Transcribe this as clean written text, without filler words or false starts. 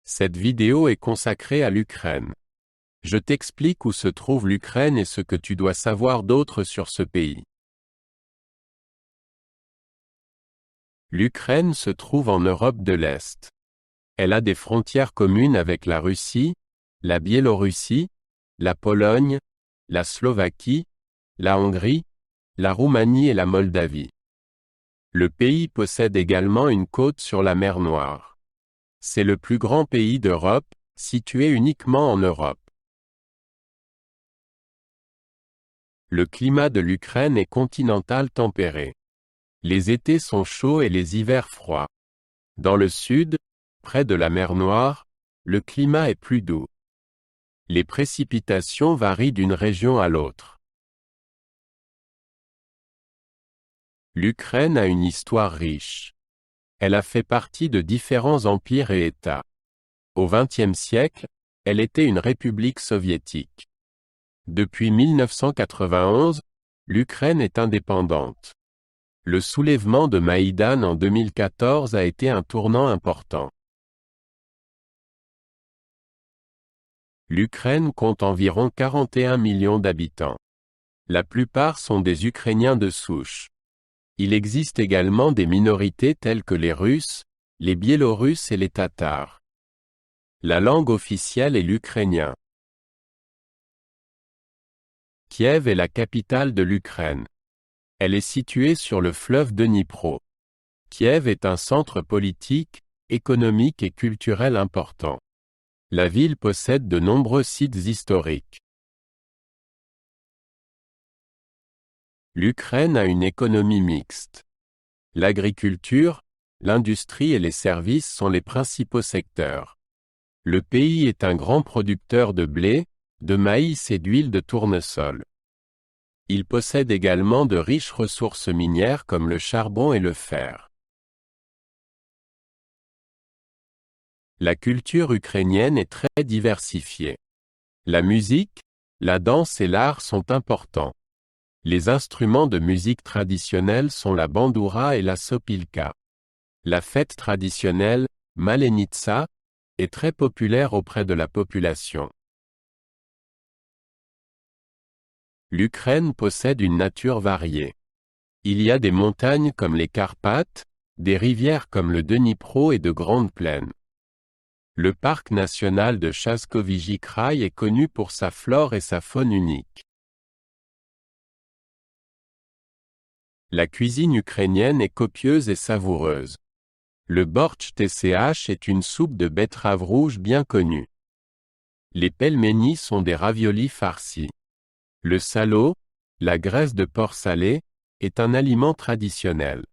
Cette vidéo est consacrée à l'Ukraine. Je t'explique où se trouve l'Ukraine et ce que tu dois savoir d'autre sur ce pays. L'Ukraine se trouve en Europe de l'Est. Elle a des frontières communes avec la Russie, la Biélorussie, la Pologne, la Slovaquie, la Hongrie, la Roumanie et la Moldavie. Le pays possède également une côte sur la mer Noire. C'est le plus grand pays d'Europe, situé uniquement en Europe. Le climat de l'Ukraine est continental tempéré. Les étés sont chauds et les hivers froids. Dans le sud, près de la mer Noire, le climat est plus doux. Les précipitations varient d'une région à l'autre. L'Ukraine a une histoire riche. Elle a fait partie de différents empires et États. Au XXe siècle, elle était une république soviétique. Depuis 1991, l'Ukraine est indépendante. Le soulèvement de Maïdan en 2014 a été un tournant important. L'Ukraine compte environ 41 millions d'habitants. La plupart sont des Ukrainiens de souche. Il existe également des minorités telles que les Russes, les Biélorusses et les Tatars. La langue officielle est l'ukrainien. Kiev est la capitale de l'Ukraine. Elle est située sur le fleuve Dnipro. Kiev est un centre politique, économique et culturel important. La ville possède de nombreux sites historiques. L'Ukraine a une économie mixte. L'agriculture, l'industrie et les services sont les principaux secteurs. Le pays est un grand producteur de blé, de maïs et d'huile de tournesol. Il possède également de riches ressources minières comme le charbon et le fer. La culture ukrainienne est très diversifiée. La musique, la danse et l'art sont importants. Les instruments de musique traditionnels sont la bandoura et la sopilka. La fête traditionnelle, Malenitsa, est très populaire auprès de la population. L'Ukraine possède une nature variée. Il y a des montagnes comme les Carpates, des rivières comme le Dnipro et de grandes plaines. Le parc national de Chaskoviji Kraï est connu pour sa flore et sa faune unique. La cuisine ukrainienne est copieuse et savoureuse. Le bortch TCH est une soupe de betterave rouge bien connue. Les pelmeni sont des raviolis farcis. Le salo, la graisse de porc salé, est un aliment traditionnel.